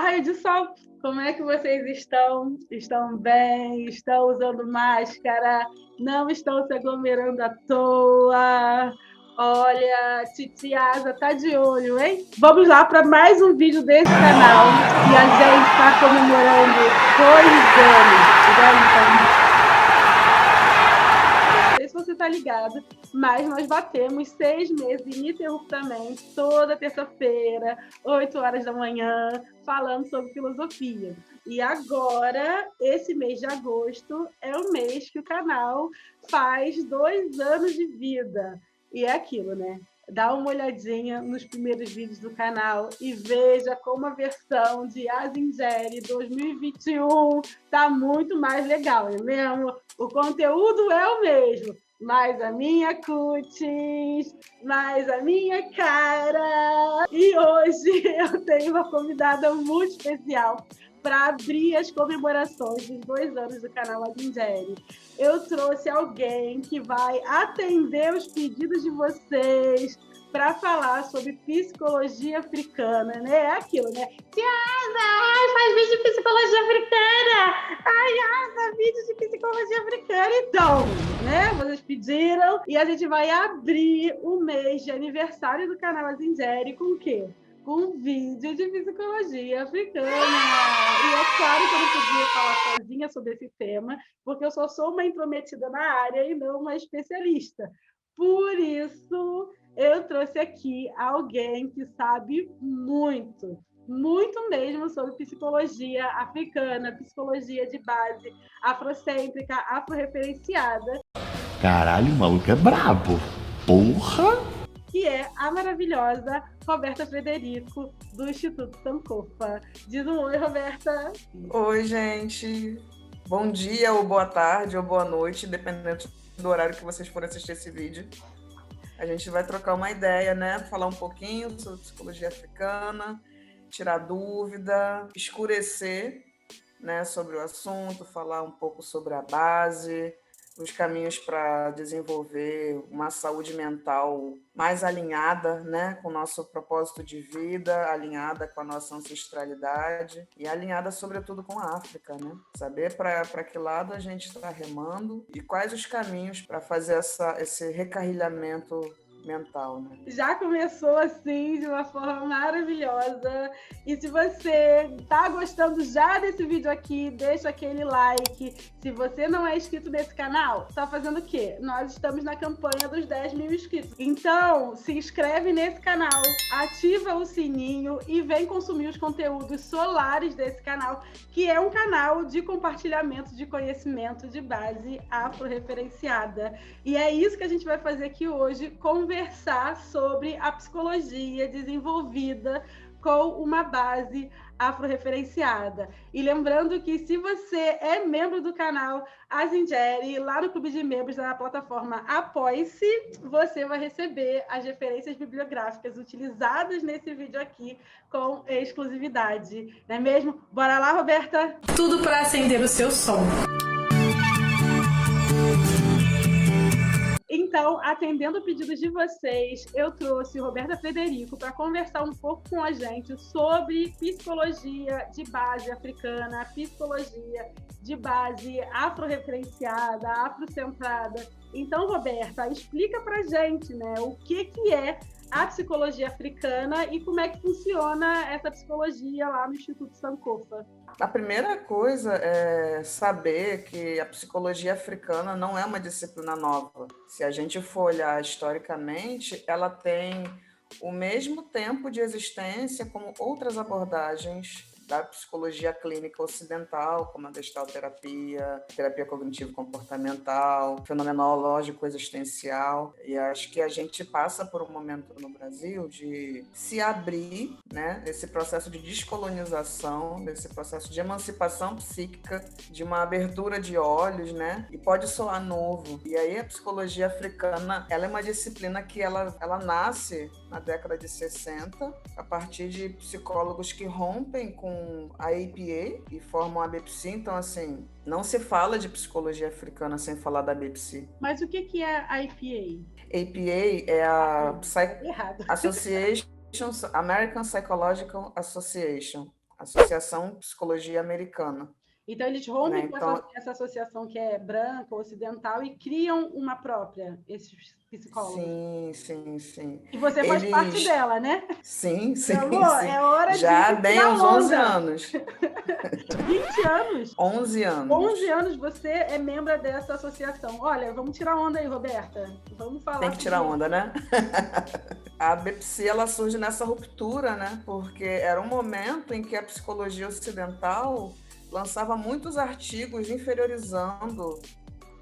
raio de sol, como é que vocês estão? Estão bem? Estão usando máscara? Não estão se aglomerando à toa? Olha, Titiasa tá de olho, hein? Vamos lá para mais um vídeo desse canal e a gente está comemorando 2 anos. Não sei se você tá ligado, mas nós batemos 6 meses ininterruptamente, toda terça-feira, 8 horas da manhã, falando sobre filosofia. E agora, esse mês de agosto, é o mês que o canal faz 2 anos de vida. E é aquilo, né? Dá uma olhadinha nos primeiros vídeos do canal e veja como a versão de Azingeri 2021 tá muito mais legal, não é mesmo? O conteúdo é o mesmo, mas a minha cutis, mais a minha cara. E hoje eu tenho uma convidada muito especial para abrir as comemorações dos 2 anos do canal Azingeri. Eu trouxe alguém que vai atender os pedidos de vocês para falar sobre psicologia africana, né? É aquilo, né? Tiana, faz vídeo de psicologia africana! Ai, vídeo de psicologia africana! Então, né? Vocês pediram e a gente vai abrir o mês de aniversário do canal Azingeri com o quê? Com um vídeo de psicologia africana. E é claro que eu não podia falar sozinha sobre esse tema, porque eu só sou uma intrometida na área e não uma especialista. Por isso, eu trouxe aqui alguém que sabe muito, muito mesmo sobre psicologia africana, psicologia de base, afrocêntrica, afro-referenciada. Caralho, o maluco é brabo. Porra! Que é a maravilhosa Roberta Frederico, do Instituto Sankofa. Diz um oi, Roberta. Oi, gente. Bom dia, ou boa tarde, ou boa noite, dependendo do horário que vocês forem assistir esse vídeo. A gente vai trocar uma ideia, né? Falar um pouquinho sobre psicologia africana, tirar dúvida, escurecer, né, sobre o assunto, falar um pouco sobre a base, os caminhos para desenvolver uma saúde mental mais alinhada, né, com o nosso propósito de vida, alinhada com a nossa ancestralidade e alinhada, sobretudo, com a África, né? Saber para que lado a gente está remando e quais os caminhos para fazer esse recarrilhamento mental, né? Já começou assim, de uma forma maravilhosa. E se você tá gostando já desse vídeo aqui, deixa aquele like. Se você não é inscrito nesse canal, tá fazendo o quê? Nós estamos na campanha dos 10 mil inscritos. Então, se inscreve nesse canal, ativa o sininho e vem consumir os conteúdos solares desse canal, que é um canal de compartilhamento de conhecimento de base afro-referenciada. E é isso que a gente vai fazer aqui hoje, conversar sobre a psicologia desenvolvida com uma base afro-referenciada. E lembrando que se você é membro do canal Azingeri, lá no clube de membros da plataforma Apoie-se, você vai receber as referências bibliográficas utilizadas nesse vídeo aqui com exclusividade. Não é mesmo? Bora lá, Roberta? Tudo para acender o seu som. Então, atendendo o pedido de vocês, eu trouxe Roberta Frederico para conversar um pouco com a gente sobre psicologia de base africana, psicologia de base afro-referenciada, afrocentrada. Então, Roberta, explica para a gente, né, o que é a psicologia africana e como é que funciona essa psicologia lá no Instituto Sankofa. A primeira coisa é saber que a psicologia africana não é uma disciplina nova. Se a gente for olhar historicamente, ela tem o mesmo tempo de existência como outras abordagens da psicologia clínica ocidental, como a gestalterapia, terapia cognitivo-comportamental, fenomenológico existencial. E acho que a gente passa por um momento no Brasil de se abrir, né, esse processo de descolonização, desse processo de emancipação psíquica, de uma abertura de olhos, né? E pode soar novo. E aí a psicologia africana, ela é uma disciplina que ela nasce na década de 60, a partir de psicólogos que rompem com a APA e formam a BPC. Então, assim, não se fala de psicologia africana sem falar da BPC. Mas o que é a APA? APA é a Association, American Psychological Association, Associação Psicologia Americana. Então, eles rompem Né? com Então, essa associação que é branca, ocidental, e criam uma própria, esses psicólogos. sim. E você faz parte dela, né? Sim. Meu amor, é hora Já de bem tirar uns 11 onda. anos. 20 anos? 11 anos. 11 anos você é membro dessa associação. Olha, vamos tirar onda aí, Roberta. Vamos falar. Tem que tirar onda, né? A BPC, ela surge nessa ruptura, né? Porque era um momento em que a psicologia ocidental lançava muitos artigos inferiorizando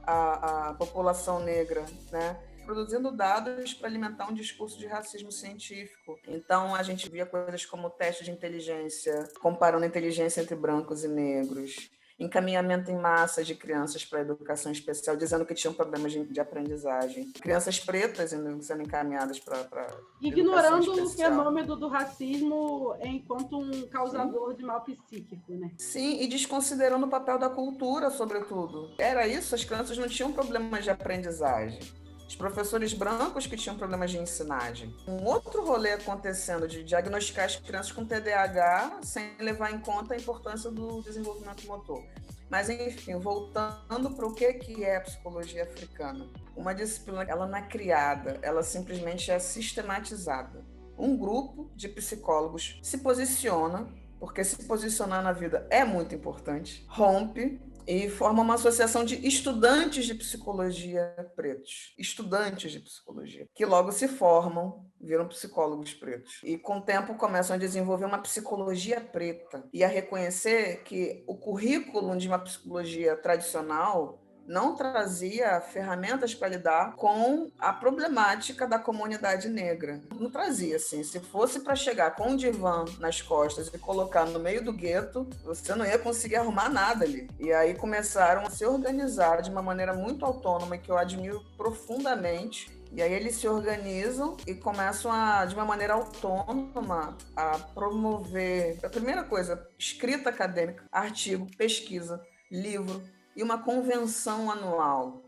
a população negra, né? Produzindo dados para alimentar um discurso de racismo científico. Então, a gente via coisas como teste de inteligência, comparando a inteligência entre brancos e negros, encaminhamento em massa de crianças para a educação especial, dizendo que tinham problemas de aprendizagem. Crianças pretas sendo encaminhadas para ignorando o fenômeno do racismo enquanto um causador de mal psíquico, né? Sim, e desconsiderando o papel da cultura, sobretudo. Era isso, as crianças não tinham problemas de aprendizagem. Os professores brancos que tinham problemas de ensinagem. Um outro rolê acontecendo de diagnosticar as crianças com TDAH sem levar em conta a importância do desenvolvimento motor. Mas, enfim, voltando para o que é a psicologia africana. Uma disciplina, ela não é criada, ela simplesmente é sistematizada. Um grupo de psicólogos se posiciona, porque se posicionar na vida é muito importante, rompe e forma uma associação de estudantes de psicologia pretos. Estudantes de psicologia, que logo se formam, viram psicólogos pretos. E com o tempo começam a desenvolver uma psicologia preta e a reconhecer que o currículo de uma psicologia tradicional não trazia ferramentas para lidar com a problemática da comunidade negra. Não trazia, assim. Se fosse para chegar com um divã nas costas e colocar no meio do gueto, você não ia conseguir arrumar nada ali. E aí começaram a se organizar de uma maneira muito autônoma, que eu admiro profundamente. E aí eles se organizam e começam de uma maneira autônoma, a promover, a primeira coisa, escrita acadêmica, artigo, pesquisa, livro, e uma convenção anual.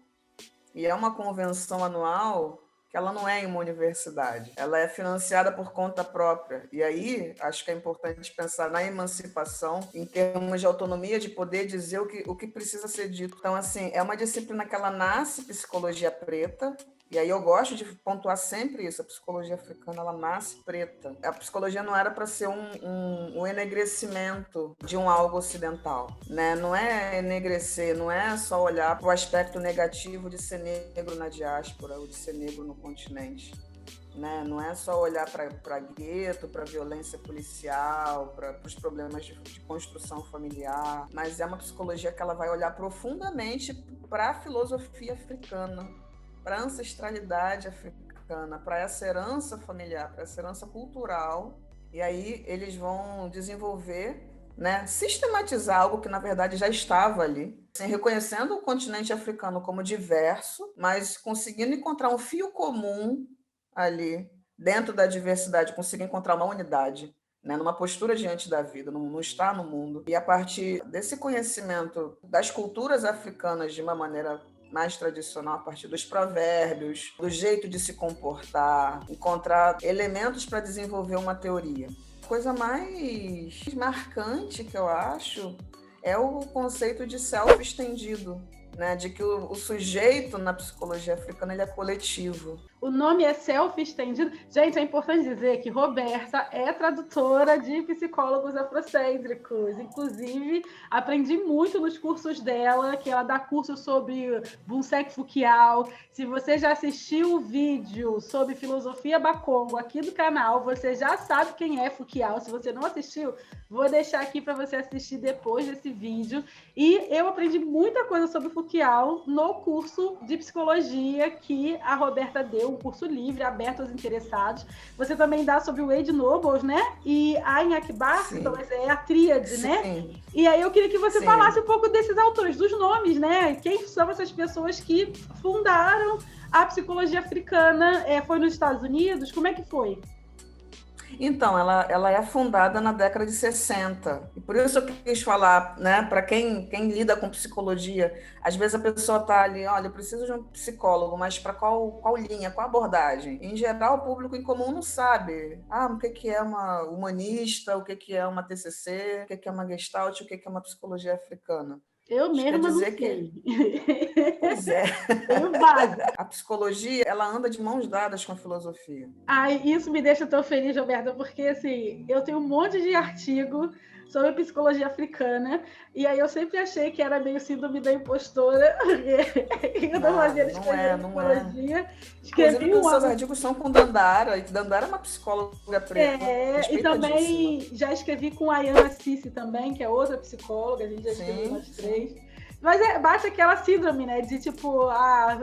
E é uma convenção anual que ela não é em uma universidade, ela é financiada por conta própria. E aí, acho que é importante pensar na emancipação em termos de autonomia, de poder dizer o que precisa ser dito. Então, assim, é uma disciplina que ela nasce psicologia preta, e aí eu gosto de pontuar sempre isso, a psicologia africana, ela nasce preta. A psicologia não era para ser um enegrecimento de um algo ocidental, né? Não é enegrecer, não é só olhar para o aspecto negativo de ser negro na diáspora ou de ser negro no continente. Né? Não é só olhar para gueto, para violência policial, para os problemas de construção familiar, mas é uma psicologia que ela vai olhar profundamente para a filosofia africana, para a ancestralidade africana, para essa herança familiar, para essa herança cultural. E aí eles vão desenvolver, né, sistematizar algo que, na verdade, já estava ali, assim, reconhecendo o continente africano como diverso, mas conseguindo encontrar um fio comum ali, dentro da diversidade, conseguir encontrar uma unidade, né, numa postura diante da vida, não estar no mundo. E a partir desse conhecimento das culturas africanas de uma maneira mais tradicional, a partir dos provérbios, do jeito de se comportar, encontrar elementos para desenvolver uma teoria. A coisa mais marcante que eu acho é o conceito de self estendido, né? De que o sujeito na psicologia africana ele é coletivo. O nome é self estendido. Gente, é importante dizer que Roberta é tradutora de psicólogos afrocêntricos. Inclusive, aprendi muito nos cursos dela, que ela dá curso sobre Bunsek Fukiao. Se você já assistiu o vídeo sobre filosofia Bakongo aqui do canal, você já sabe quem é Fukiao. Se você não assistiu, vou deixar aqui para você assistir depois desse vídeo. E eu aprendi muita coisa sobre Fukiao no curso de psicologia que a Roberta deu, um curso livre, aberto aos interessados. Você também dá sobre o Wade Nobles, né? E Ayn Akbar, então é a tríade, Sim. né? E aí eu queria que você falasse um pouco desses autores, dos nomes, né? Quem são essas pessoas que fundaram a psicologia africana? Foi nos Estados Unidos? Como é que foi? Então, ela é fundada na década de 60. E por isso eu quis falar, né, para quem lida com psicologia, às vezes a pessoa está ali, olha, eu preciso de um psicólogo, mas para qual linha, qual abordagem? Em geral, o público em comum não sabe. O que é uma humanista, o que é uma TCC, o que é uma Gestalt, o que é uma psicologia africana. Eu Isso quer mesma não dizer sei. Pois é. Tenho base. A psicologia, ela anda de mãos dadas com a filosofia. Ai, isso me deixa tão feliz, Roberta, porque assim, eu tenho um monte de artigo sobre psicologia africana, e aí eu sempre achei que era meio síndrome da impostora, eu não fazia psicologia. Inclusive, os seus artigos são com Dandara, e Dandara é uma psicóloga preta. E também já escrevi com a Ayana Sissi também, que é outra psicóloga, a gente já escreveu umas 3. Mas bate aquela síndrome, né? De tipo,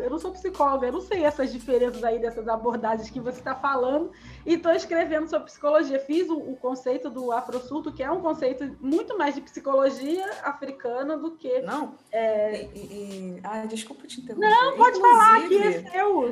eu não sou psicóloga, eu não sei essas diferenças aí dessas abordagens que você está falando, e estou escrevendo sobre psicologia. Fiz o conceito do afrosurto, que é um conceito muito mais de psicologia africana do que... Não, desculpa te interromper. Não, pode falar aqui, é seu.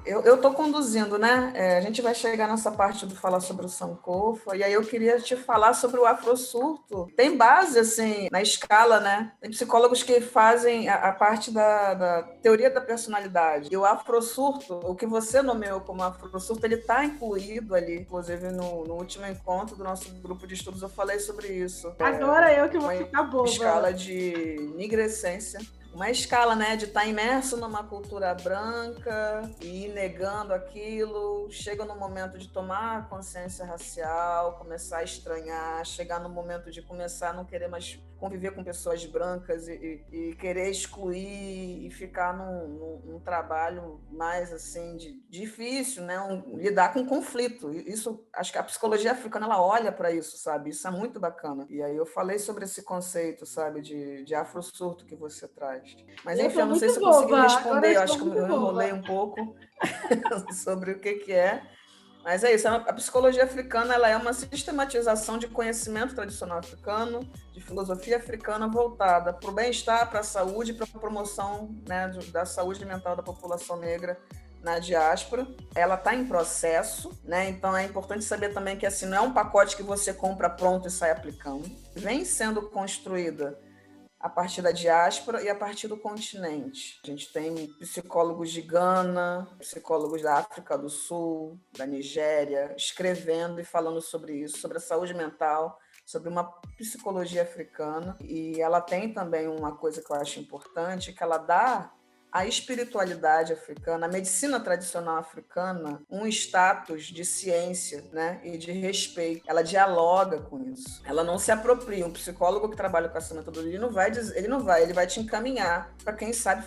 Eu estou conduzindo, né? A gente vai chegar nessa parte do falar sobre o Sankofa, e aí eu queria te falar sobre o afrosurto. Tem base, assim, na escala, né? Tem psicólogos que fazem a parte da teoria da personalidade. E o afrosurto, o que você nomeou como afrosurto, ele está incluído ali. Inclusive, no último encontro do nosso grupo de estudos, eu falei sobre isso. Agora eu que vou ficar boba. Escala de nigrescência. Uma escala, né, de estar imerso numa cultura branca e ir negando aquilo, chega no momento de tomar consciência racial, começar a estranhar, chegar no momento de começar a não querer mais conviver com pessoas brancas e querer excluir e ficar num trabalho mais assim difícil, né, lidar com conflito. Isso, acho que a psicologia africana, ela olha para isso, sabe? Isso é muito bacana. E aí eu falei sobre esse conceito, sabe, de afrosurto que você traz. Mas enfim, eu não sei se eu consegui responder, eu acho que eu enrolei um pouco sobre o que é. Mas é isso, a psicologia africana, ela é uma sistematização de conhecimento tradicional africano, de filosofia africana voltada para o bem-estar, para a saúde, para a promoção, né, da saúde mental da população negra na diáspora. Ela está em processo, né? Então é importante saber também que assim, não é um pacote que você compra pronto e sai aplicando. Vem sendo construída a partir da diáspora e a partir do continente. A gente tem psicólogos de Gana, psicólogos da África do Sul, da Nigéria, escrevendo e falando sobre isso, sobre a saúde mental, sobre uma psicologia africana. E ela tem também uma coisa que eu acho importante, que ela dá a espiritualidade africana, a medicina tradicional africana, um status de ciência, né, e de respeito. Ela dialoga com isso. Ela não se apropria. Um psicólogo que trabalha com essa metodologia, ele vai te encaminhar para quem sabe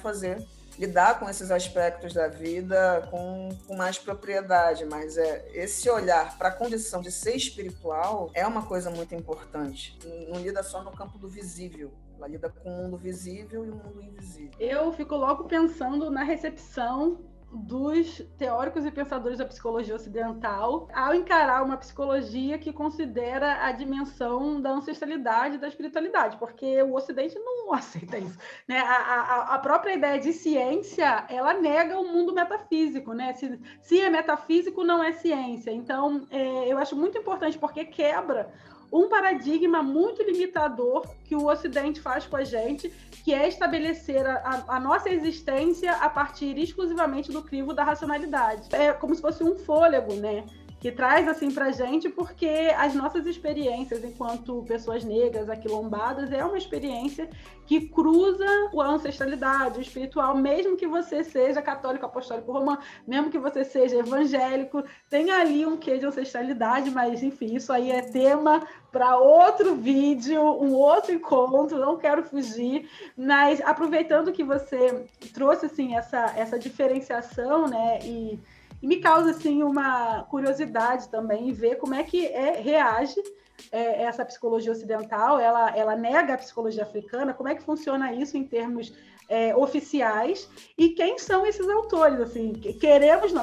lidar com esses aspectos da vida com mais propriedade, mas esse olhar para a condição de ser espiritual é uma coisa muito importante. Não lida só no campo do visível. Ela lida com o mundo visível e o mundo invisível. Eu fico logo pensando na recepção dos teóricos e pensadores da psicologia ocidental ao encarar uma psicologia que considera a dimensão da ancestralidade e da espiritualidade, porque o Ocidente não aceita isso, né? A própria ideia de ciência, ela nega o mundo metafísico, né? Se é metafísico, não é ciência. Então, eu acho muito importante, porque quebra um paradigma muito limitador que o Ocidente faz com a gente, que é estabelecer a nossa existência a partir exclusivamente do crivo da racionalidade. É como se fosse um fôlego, né? Que traz assim para a gente, porque as nossas experiências enquanto pessoas negras, aquilombadas, é uma experiência que cruza a ancestralidade, o espiritual, mesmo que você seja católico, apostólico, romano, mesmo que você seja evangélico, tem ali um quê de ancestralidade, mas enfim, isso aí é tema para outro vídeo, um outro encontro, não quero fugir, mas aproveitando que você trouxe assim, essa diferenciação, né, e me causa assim, uma curiosidade também em ver como é que reage essa psicologia ocidental, ela nega a psicologia africana, como é que funciona isso em termos oficiais e quem são esses autores, assim,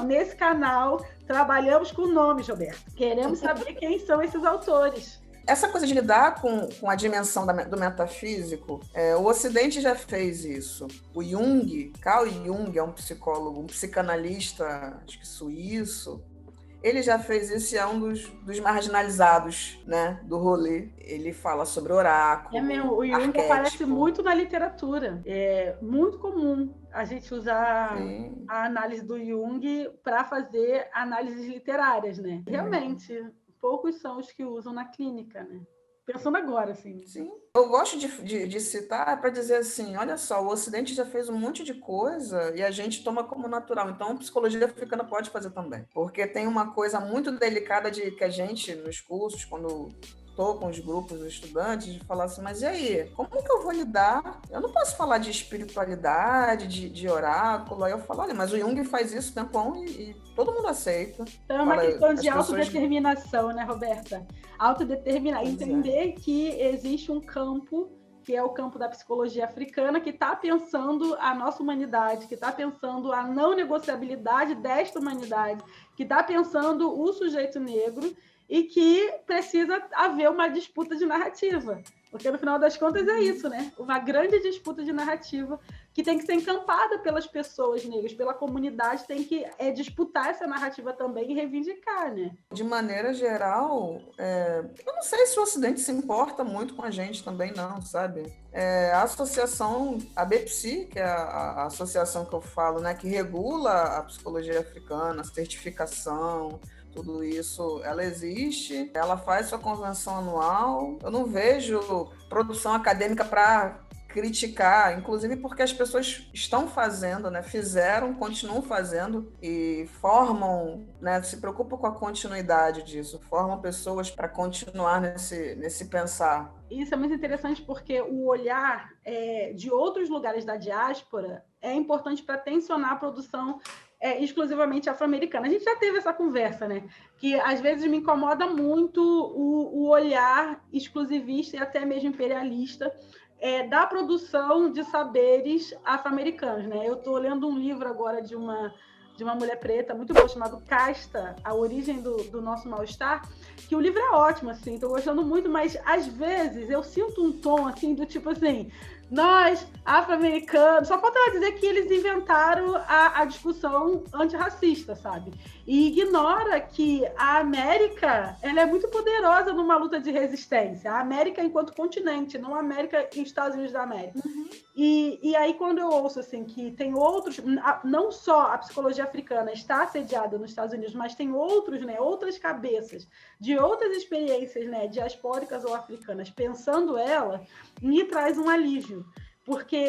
nesse canal trabalhamos com nomes, Roberto, queremos saber quem são esses autores. Essa coisa de lidar com a dimensão do metafísico, o Ocidente já fez isso. O Jung, Carl Jung, é um psicólogo, um psicanalista, acho que suíço, Ele já fez isso e é um dos marginalizados, né, do rolê. Ele fala sobre oráculo, É mesmo, o Jung arquétipo. aparece muito na literatura. É muito comum a gente usar Sim. a análise do Jung para fazer análises literárias, né? Realmente, poucos são os que usam na clínica, né? Pensando agora, assim. Sim. Eu gosto de citar para dizer assim, olha só, o Ocidente já fez um monte de coisa e a gente toma como natural. Então, a psicologia africana pode fazer também. Porque tem uma coisa muito delicada que a gente, nos cursos, quando estou com os grupos dos estudantes, de falar assim, mas e aí? Como que eu vou lidar? Eu não posso falar de espiritualidade, de oráculo. Aí eu falo, olha, mas o Jung faz isso tempão e todo mundo aceita. Então é uma Fala, questão as de pessoas... autodeterminação, né, Roberta? Autodeterminar, Pois entender que existe um campo, que é o campo da psicologia africana, que está pensando a nossa humanidade, que está pensando a não negociabilidade desta humanidade, que está pensando o sujeito negro e que precisa haver uma disputa de narrativa. Porque, no final das contas, é isso, né? Uma grande disputa de narrativa que tem que ser encampada pelas pessoas negras, pela comunidade, tem que disputar essa narrativa também e reivindicar, né? De maneira geral, eu não sei se o Ocidente se importa muito com a gente também, não, sabe? A associação, a BPSI, que é a associação que eu falo, né, que regula a psicologia africana, a certificação, tudo isso, ela existe, ela faz sua convenção anual. Eu não vejo produção acadêmica para criticar, inclusive porque as pessoas estão fazendo, né? Fizeram, continuam fazendo e formam, né? Se preocupam com a continuidade disso, formam pessoas para continuar nesse pensar. Isso é muito interessante porque o olhar de outros lugares da diáspora é importante para tensionar a produção exclusivamente afro-americana. A gente já teve essa conversa, né? Que às vezes me incomoda muito o olhar exclusivista e até mesmo imperialista da produção de saberes afro-americanos, né? Eu estou lendo um livro agora de uma mulher preta muito boa, chamado Casta, A Origem do Nosso Mal-Estar, que o livro é ótimo, assim, estou gostando muito, mas às vezes eu sinto um tom, assim, do tipo assim, nós, afro-americanos, só falta ela dizer que eles inventaram a discussão antirracista, sabe? E ignora que a América, ela é muito poderosa numa luta de resistência. A América enquanto continente, não a América e Estados Unidos da América. Uhum. E aí, quando eu ouço assim, que tem outros, não só a psicologia africana está assediada nos Estados Unidos, mas tem outros, né, outras cabeças de outras experiências, né, diaspóricas ou africanas, pensando ela, me traz um alívio. Porque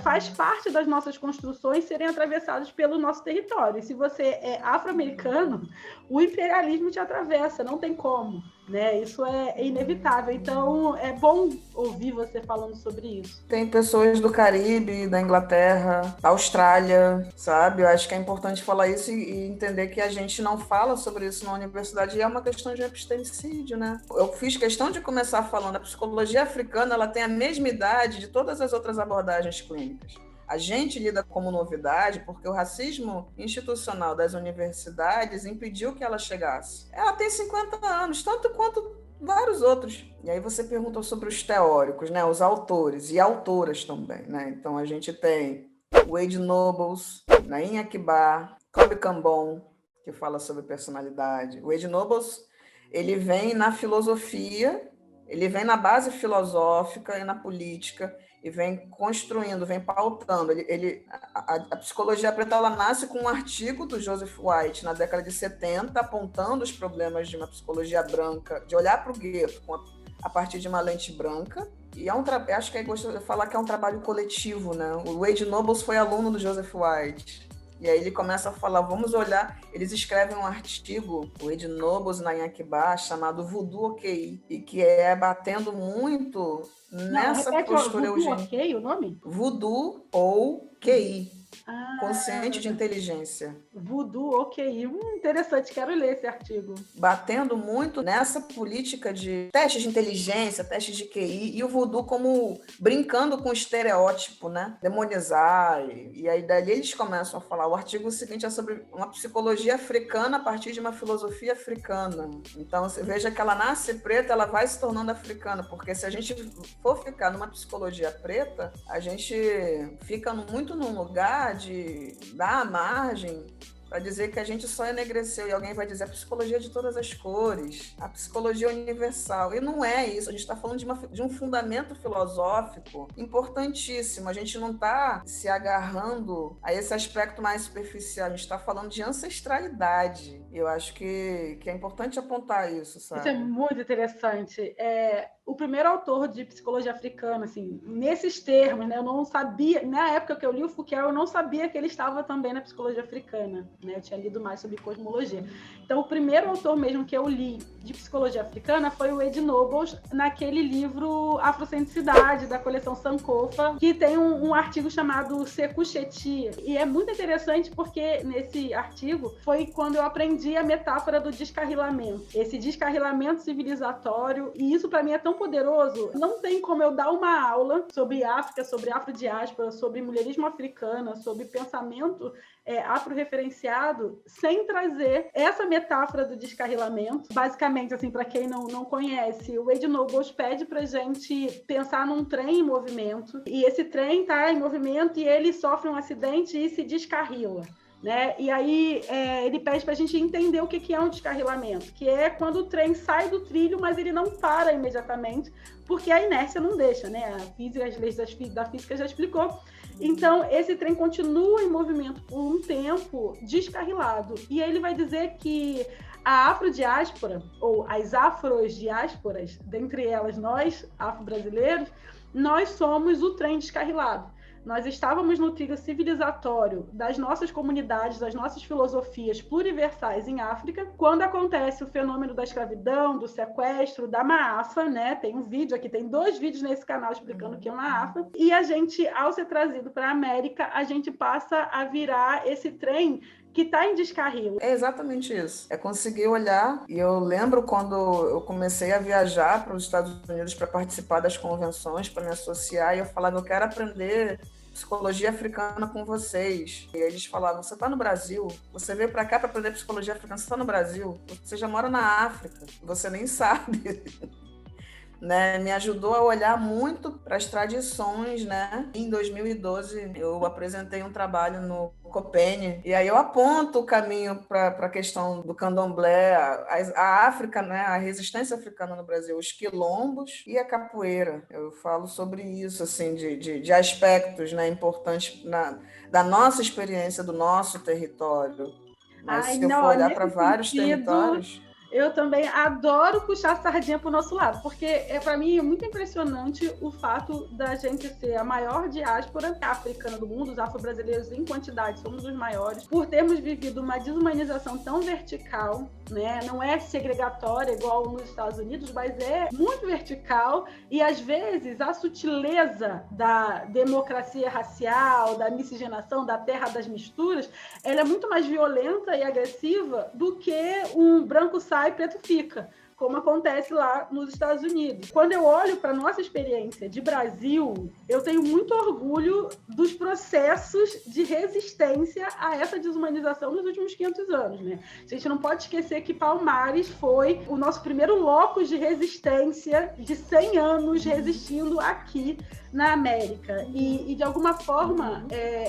faz parte das nossas construções serem atravessadas pelo nosso território. E se você é afro-americano, o imperialismo te atravessa, não tem como, né? Isso é inevitável. Então, é bom ouvir você falando sobre isso. Tem pessoas do Caribe, da Inglaterra, da Austrália, sabe? Eu acho que é importante falar isso e entender que a gente não fala sobre isso na universidade e é uma questão de epistemicídio, né? Eu fiz questão de começar falando, a psicologia africana, ela tem a mesma idade de todas as outras abordagens clínicas. A gente lida como novidade porque o racismo institucional das universidades impediu que ela chegasse. Ela tem 50 anos, tanto quanto vários outros. E aí você perguntou sobre os teóricos, né? Os autores e autoras também, né? Então a gente tem Wade Nobles, Naim Akbar, Kobe Cambon, que fala sobre personalidade. O Wade Nobles, ele vem na filosofia, ele vem na base filosófica e na política, e vem construindo, vem pautando. A psicologia preta, ela nasce com um artigo do Joseph White na década de 70, apontando os problemas de uma psicologia branca, de olhar para o gueto a partir de uma lente branca. E acho que é gostoso de falar que é um trabalho coletivo, né? O Wade Nobles foi aluno do Joseph White. E aí ele começa a falar, vamos olhar... Eles escrevem um artigo, o Wade Nobles na Akbar, chamado Voodoo OK, e que é batendo muito nessa postura eugênica. Voodoo OK, o nome? Voodoo ou QI. Consciente de inteligência. Voodoo OK. Interessante, quero ler esse artigo. Batendo muito nessa política de testes de inteligência, testes de QI, e o voodoo como brincando com o estereótipo, né? Demonizar. E aí dali eles começam a falar. O artigo seguinte é sobre uma psicologia africana a partir de uma filosofia africana. Então, você veja que ela nasce preta, ela vai se tornando africana, porque se a gente for ficar numa psicologia preta, a gente fica muito num lugar de dar a margem para dizer que a gente só enegreceu, e alguém vai dizer a psicologia de todas as cores, a psicologia universal. E não é isso, a gente está falando de um fundamento filosófico importantíssimo. A gente não está se agarrando a esse aspecto mais superficial, a gente está falando de ancestralidade. Eu acho que é importante apontar isso, sabe? Isso é muito interessante. O primeiro autor de psicologia africana, assim, nesses termos, né, eu não sabia, na época que eu li o Foucault, eu não sabia que ele estava também na psicologia africana, né? Eu tinha lido mais sobre cosmologia. Então, o primeiro autor mesmo que eu li de psicologia africana foi o Ed Nobles, naquele livro Afrocentricidade, da coleção Sankofa, que tem um artigo chamado Sekou Cheti. E é muito interessante porque nesse artigo foi quando eu aprendi a metáfora do descarrilamento. Esse descarrilamento civilizatório, e isso para mim é tão poderoso. Não tem como eu dar uma aula sobre África, sobre afrodiáspora, sobre mulherismo africana, sobre pensamento afro-referenciado, sem trazer essa metáfora do descarrilamento. Basicamente, assim, para quem não conhece, o Ed Nobles pede pra gente pensar num trem em movimento, e esse trem está em movimento e ele sofre um acidente e se descarrila. Né? E aí ele pede para a gente entender o que é um descarrilamento, que é quando o trem sai do trilho, mas ele não para imediatamente, porque a inércia não deixa, né? A física, as leis da física já explicou. Então, esse trem continua em movimento por um tempo descarrilado. E aí ele vai dizer que a afrodiáspora, ou as afrodiásporas, dentre elas nós, afro-brasileiros, nós somos o trem descarrilado. Nós estávamos no trilho civilizatório das nossas comunidades, das nossas filosofias pluriversais em África, quando acontece o fenômeno da escravidão, do sequestro, da Maafa, né? Tem um vídeo aqui, tem 2 vídeos nesse canal explicando o que é Maafa, e a gente, ao ser trazido para a América, a gente passa a virar esse trem que está em descarrilo. É exatamente isso. É conseguir olhar, e eu lembro quando eu comecei a viajar para os Estados Unidos para participar das convenções, para me associar, e eu falava, eu quero aprender psicologia africana com vocês. E eles falavam, você está no Brasil? Você veio para cá para aprender psicologia africana? Você está no Brasil? Você já mora na África? Você nem sabe. Né, me ajudou a olhar muito para as tradições, né? Em 2012, eu apresentei um trabalho no Copene, e aí eu aponto o caminho para a questão do candomblé, a África, né? A resistência africana no Brasil, os quilombos e a capoeira. Eu falo sobre isso, assim, de aspectos, né, importantes da nossa experiência, do nosso território. Mas se eu for olhar para vários territórios... Eu também adoro puxar a sardinha para o nosso lado, porque para mim é muito impressionante o fato da gente ser a maior diáspora africana do mundo, os afro-brasileiros em quantidade somos os maiores, por termos vivido uma desumanização tão vertical, né? Não é segregatória igual nos Estados Unidos, mas é muito vertical, e às vezes a sutileza da democracia racial, da miscigenação, da terra das misturas, ela é muito mais violenta e agressiva do que um branco sai e preto fica, como acontece lá nos Estados Unidos. Quando eu olho para a nossa experiência de Brasil, eu tenho muito orgulho dos processos de resistência a essa desumanização nos últimos 500 anos, né? A gente não pode esquecer que Palmares foi o nosso primeiro locus de resistência de 100 anos resistindo aqui na América. E de alguma forma,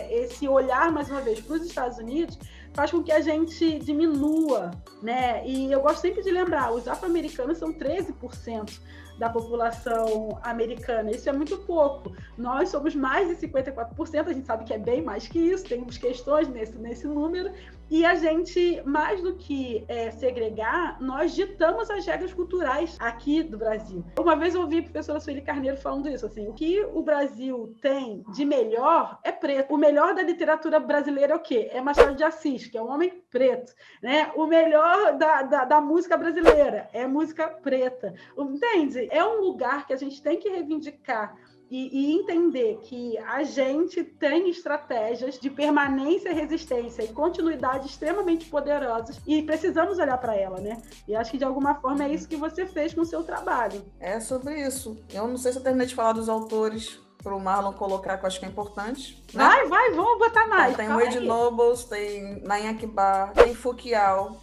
esse olhar, mais uma vez, para os Estados Unidos faz com que a gente diminua, né? E eu gosto sempre de lembrar, os afro-americanos são 13% da população americana. Isso é muito pouco. Nós somos mais de 54%, a gente sabe que é bem mais que isso, temos questões nesse número, e a gente, mais do que segregar, nós ditamos as regras culturais aqui do Brasil. Uma vez eu ouvi a professora Sueli Carneiro falando isso, assim, o que o Brasil tem de melhor é preto. O melhor da literatura brasileira é o quê? É Machado de Assis, que é um homem preto, né? O melhor da música brasileira é música preta. Entende? É um lugar que a gente tem que reivindicar e entender que a gente tem estratégias de permanência, resistência e continuidade extremamente poderosas e precisamos olhar para ela, né? E acho que de alguma forma é isso que você fez com o seu trabalho. É sobre isso. Eu não sei se eu terminei de falar dos autores para o Marlon colocar, que eu acho que é importante. Né? Vai, vamos botar mais. Tem o Ed Nobles, tem Nain Akbar, tem Foucault.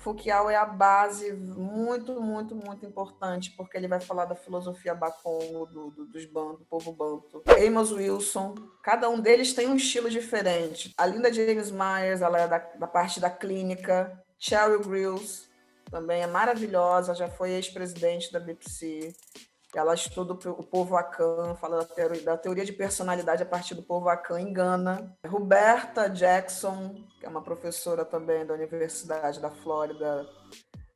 Foucault é a base muito, muito, muito importante, porque ele vai falar da filosofia Bakongo, dos bantos, do povo banto. Amos Wilson, cada um deles tem um estilo diferente. A Linda James Myers, ela é da parte da clínica. Cheryl Grills também é maravilhosa, já foi ex-presidente da BBC. Ela estuda o povo Akan, fala da teoria de personalidade a partir do povo Akan em Gana. Roberta Jackson, que é uma professora também da Universidade da Flórida.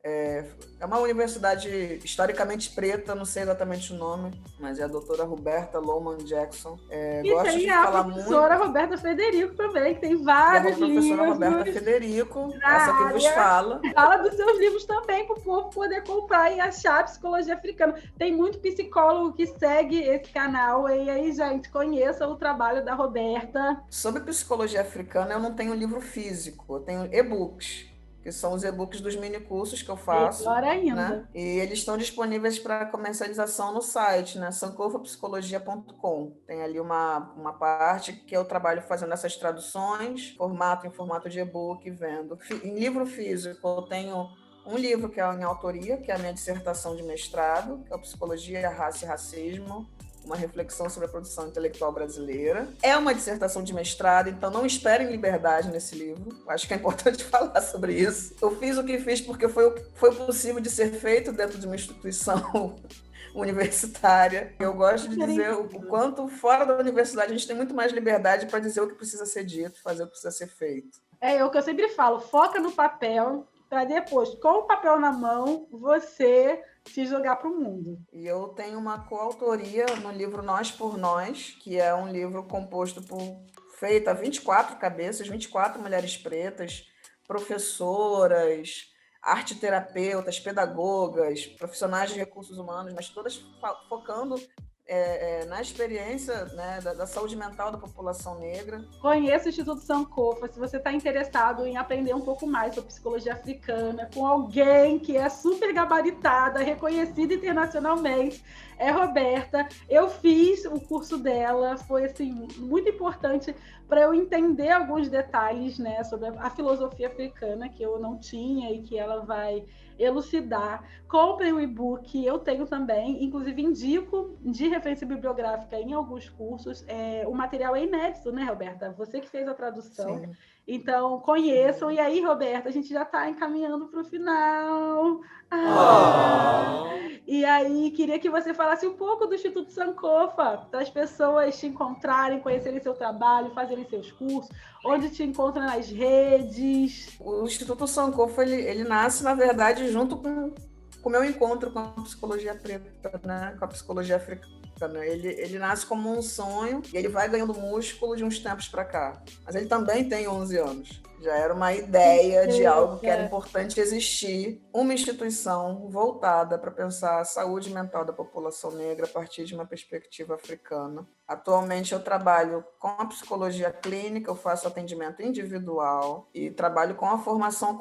É uma universidade historicamente preta, não sei exatamente o nome, mas é a doutora Roberta Lowman Jackson. Gosto de falar muito. E a professora Roberta Federico também, que tem vários livros. E a professora Roberta Federico, essa que vos fala. Fala dos seus livros também, para o povo poder comprar e achar a psicologia africana. Tem muito psicólogo que segue esse canal, e aí, gente, conheça o trabalho da Roberta. Sobre psicologia africana, eu não tenho livro físico, eu tenho e-books, que são os e-books dos minicursos que eu faço. Melhor ainda. Né? E eles estão disponíveis para comercialização no site, né? sankofapsicologia.com. Tem ali uma parte que eu trabalho fazendo essas traduções, em formato de e-book, vendo. Em livro físico, eu tenho um livro que é em autoria, que é a minha dissertação de mestrado, que é o Psicologia, Raça e Racismo, uma reflexão sobre a produção intelectual brasileira. É uma dissertação de mestrado, então não esperem liberdade nesse livro. Acho que é importante falar sobre isso. Eu fiz o que fiz porque foi possível de ser feito dentro de uma instituição universitária. Eu gosto de dizer o quanto fora da universidade a gente tem muito mais liberdade para dizer o que precisa ser dito, fazer o que precisa ser feito. É o que eu sempre falo, foca no papel, para depois, com o papel na mão, você se jogar para o mundo. E eu tenho uma coautoria no livro Nós por Nós, que é um livro composto feito a 24 cabeças, 24 mulheres pretas, professoras, arteterapeutas, pedagogas, profissionais de recursos humanos, mas todas focando na experiência, né, da saúde mental da população negra. Conheça o Instituto Sankofa, se você está interessado em aprender um pouco mais sobre psicologia africana, com alguém que é super gabaritada, reconhecida internacionalmente, é Roberta. Eu fiz o curso dela, foi assim, muito importante para eu entender alguns detalhes, né, sobre a filosofia africana que eu não tinha e que ela vai elucidar. Comprem o e-book, eu tenho também, inclusive indico de referência bibliográfica em alguns cursos. O material é inédito, né, Roberta? Você que fez a tradução. Sim. Então, conheçam. E aí, Roberta, a gente já está encaminhando para o final. E aí, queria que você falasse um pouco do Instituto Sankofa, para as pessoas te encontrarem, conhecerem seu trabalho, fazerem seus cursos, onde te encontram nas redes. O Instituto Sankofa, ele nasce, na verdade, junto com o meu encontro com a psicologia preta, né? Com a psicologia africana. Ele nasce como um sonho e ele vai ganhando músculo de uns tempos para cá. Mas ele também tem 11 anos. Já era uma ideia de algo que era importante existir, uma instituição voltada para pensar a saúde mental da população negra a partir de uma perspectiva africana. Atualmente eu trabalho com a psicologia clínica, eu faço atendimento individual e trabalho com a formação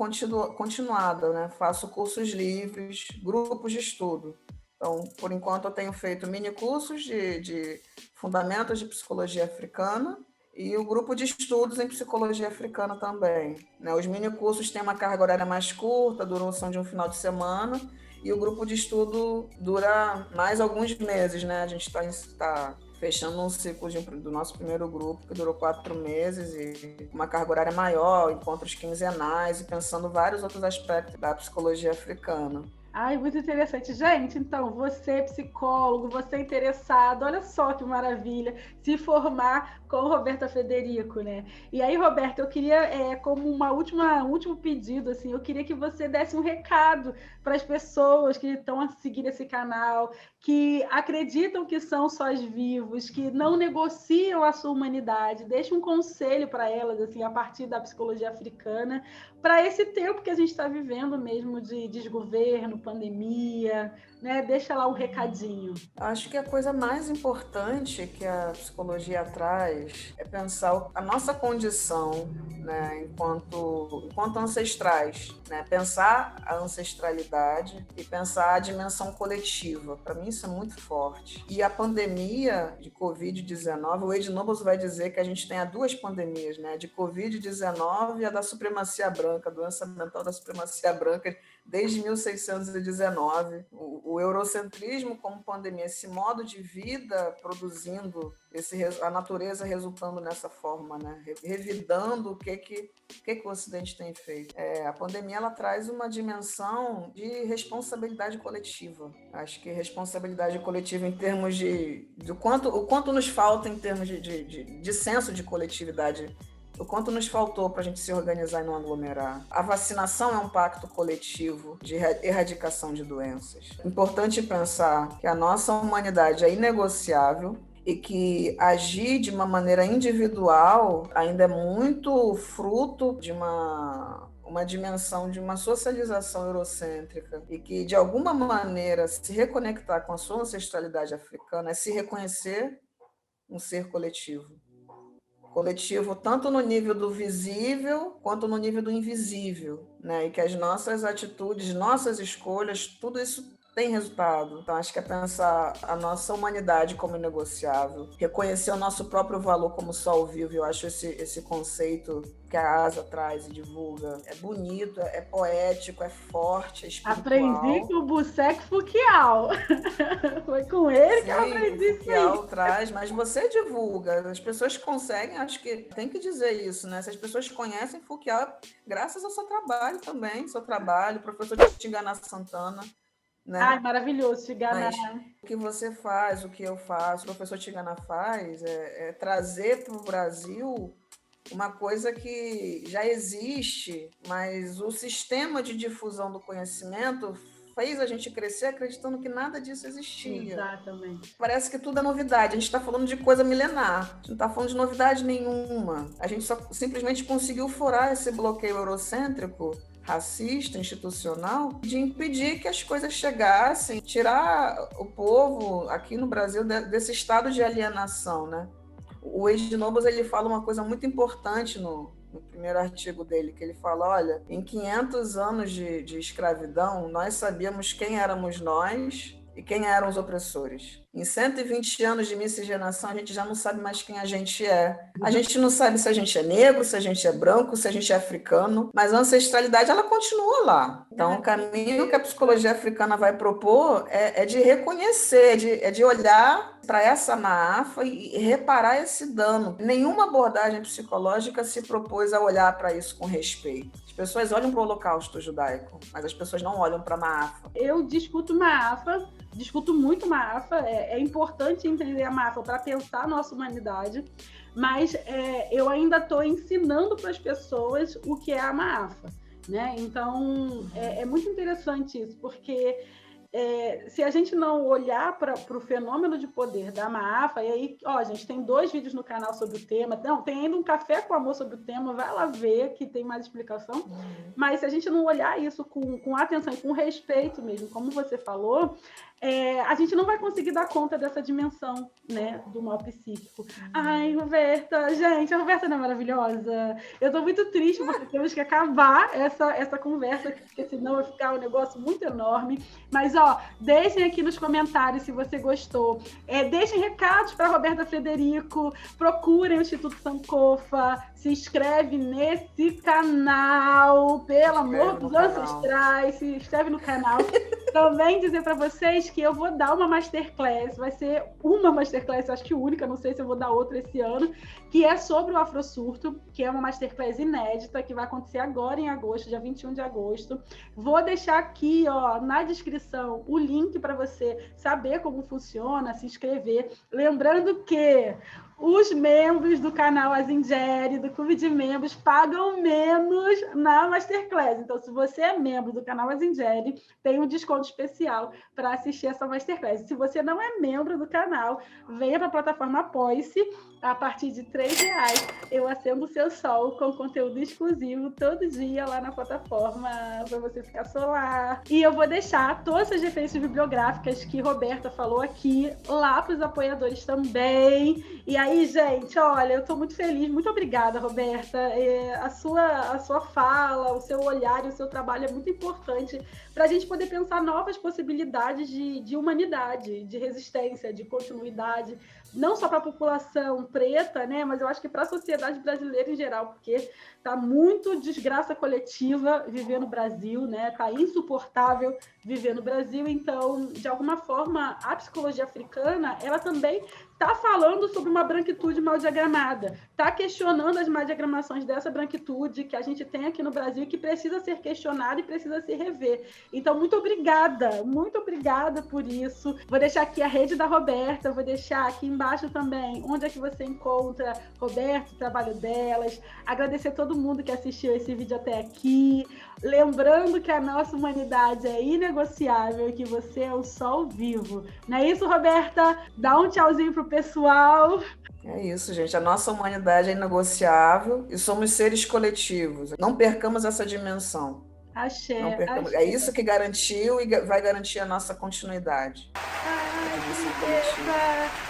continuada, né? Faço cursos livres, grupos de estudo. Então, por enquanto, eu tenho feito mini-cursos de fundamentos de psicologia africana e o grupo de estudos em psicologia africana também. Né? Os mini-cursos têm uma carga horária mais curta, duração de um final de semana, e o grupo de estudo dura mais alguns meses. Né? A gente está fechando um ciclo do nosso primeiro grupo, que durou 4 meses, e uma carga horária maior, encontros quinzenais, e pensando vários outros aspectos da psicologia africana. Ai, muito interessante. Gente, então, você psicólogo, você interessado, olha só que maravilha, se formar com Roberta Federico, né? E aí, Roberta, eu queria, como um último pedido, assim, eu queria que você desse um recado para as pessoas que estão a seguir esse canal, que acreditam que são sós vivos, que não negociam a sua humanidade. Deixe um conselho para elas, assim, a partir da psicologia africana, para esse tempo que a gente está vivendo mesmo de desgoverno, pandemia, né? Deixa lá um recadinho. Acho que a coisa mais importante que a psicologia traz é pensar a nossa condição, né, enquanto ancestrais, né? Pensar a ancestralidade e pensar a dimensão coletiva. Para mim isso é muito forte. E a pandemia de Covid-19, o Ed Nobles vai dizer que a gente tem duas pandemias, né? De Covid-19 e a da supremacia branca, a doença mental da supremacia branca, desde 1619. O eurocentrismo como pandemia, esse modo de vida produzindo, a natureza resultando nessa forma, né? Revidando o que o Ocidente tem feito. A pandemia ela traz uma dimensão de responsabilidade coletiva. Acho que responsabilidade coletiva em termos o quanto nos falta em termos de senso de coletividade, o quanto nos faltou para a gente se organizar e não aglomerar. A vacinação é um pacto coletivo de erradicação de doenças. É importante pensar que a nossa humanidade é inegociável e que agir de uma maneira individual ainda é muito fruto de uma dimensão de uma socialização eurocêntrica e que, de alguma maneira, se reconectar com a sua ancestralidade africana é se reconhecer um ser coletivo. Coletivo tanto no nível do visível quanto no nível do invisível, né? E que as nossas atitudes, nossas escolhas, tudo isso tem resultado. Então, acho que é pensar a nossa humanidade como inegociável, reconhecer o nosso próprio valor como sol vivo. Eu acho esse conceito que a Asa traz e divulga é bonito, é poético, é forte, é espiritual. Aprendi com o Busseck Fouquial. Foi com ele que eu aprendi isso aí. Fouquial traz, mas você divulga. As pessoas conseguem, acho que tem que dizer isso, né? Se as pessoas conhecem Fouquial, graças ao seu trabalho também, professor Tingana Santana. Né? Ai, maravilhoso, Tingana. Mas o que você faz, o que eu faço, o professor Tingana faz é trazer para o Brasil uma coisa que já existe, mas o sistema de difusão do conhecimento fez a gente crescer acreditando que nada disso existia. Exatamente. Parece que tudo é novidade. A gente está falando de coisa milenar. A gente não está falando de novidade nenhuma. A gente só simplesmente conseguiu furar esse bloqueio eurocêntrico, racista, institucional, de impedir que as coisas chegassem, tirar o povo aqui no Brasil desse estado de alienação, né? O Ed Nobles, ele fala uma coisa muito importante no primeiro artigo dele, que ele fala, olha, em 500 anos de escravidão, nós sabíamos quem éramos nós e quem eram os opressores. Em 120 anos de miscigenação, a gente já não sabe mais quem a gente é. A gente não sabe se a gente é negro, se a gente é branco, se a gente é africano, mas a ancestralidade, ela continua lá. Então, o caminho que a psicologia africana vai propor é de reconhecer, de olhar para essa maafa e reparar esse dano. Nenhuma abordagem psicológica se propôs a olhar para isso com respeito. As pessoas olham para o Holocausto judaico, mas as pessoas não olham para a maafa. Eu discuto maafa, discuto muito maafa, é importante entender a maafa para pensar a nossa humanidade, mas eu ainda estou ensinando para as pessoas o que é a maafa, né? Então, é muito interessante isso, porque se a gente não olhar para o fenômeno de poder da maafa, e aí, a gente tem 2 vídeos no canal sobre o tema, não, tem ainda um café com amor sobre o tema, vai lá ver que tem mais explicação, mas se a gente não olhar isso com atenção e com respeito mesmo, como você falou, a gente não vai conseguir dar conta dessa dimensão, né, do mal psíquico. Ai, Roberta, gente, a Roberta não é maravilhosa? Eu tô muito triste porque temos que acabar essa conversa, porque senão vai ficar um negócio muito enorme. Mas, deixem aqui nos comentários se você gostou. Deixem recados para Roberta Frederico, procurem o Instituto Sankofa, se inscreve nesse canal, pelo amor dos ancestrais, se inscreve no canal. Também dizer para vocês que eu vou dar uma masterclass, vai ser uma masterclass, acho que única, não sei se eu vou dar outra esse ano, que é sobre o afrosurto, que é uma masterclass inédita, que vai acontecer agora em agosto, dia 21 de agosto. Vou deixar aqui, na descrição, o link para você saber como funciona, se inscrever. Lembrando que os membros do canal Azingeri, do Clube de Membros, pagam menos na Masterclass. Então, se você é membro do canal Azingeri, tem um desconto especial para assistir essa Masterclass. Se você não é membro do canal, venha para a plataforma Apoie-se. A partir de R$3, eu acendo o seu sol com conteúdo exclusivo todo dia lá na plataforma para você ficar solar. E eu vou deixar todas as referências bibliográficas que Roberta falou aqui lá para os apoiadores também. E aí, gente, olha, eu estou muito feliz. Muito obrigada, Roberta. A sua fala, o seu olhar e o seu trabalho é muito importante para a gente poder pensar novas possibilidades de humanidade, de resistência, de continuidade, não só para a população preta, né, mas eu acho que para a sociedade brasileira em geral, porque está muito desgraça coletiva viver no Brasil, né? Está insuportável viver no Brasil. Então, de alguma forma, a psicologia africana, ela também está falando sobre uma branquitude mal diagramada, está questionando as má diagramações dessa branquitude que a gente tem aqui no Brasil e que precisa ser questionada e precisa se rever. Então, muito obrigada por isso. Vou deixar aqui a rede da Roberta, vou deixar aqui embaixo também onde é que você encontra Roberta, o trabalho delas. Agradecer a todo mundo que assistiu esse vídeo até aqui. Lembrando que a nossa humanidade é inegociável e que você é o sol vivo. Não é isso, Roberta? Dá um tchauzinho pro pessoal. É isso, gente. A nossa humanidade é inegociável e somos seres coletivos. Não percamos essa dimensão. Axé, Não percamos. axé. É isso que garantiu e vai garantir a nossa continuidade.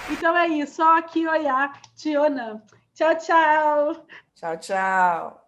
Então é isso. Só aqui, olhar, Tiona. Tchau, tchau. Tchau, tchau.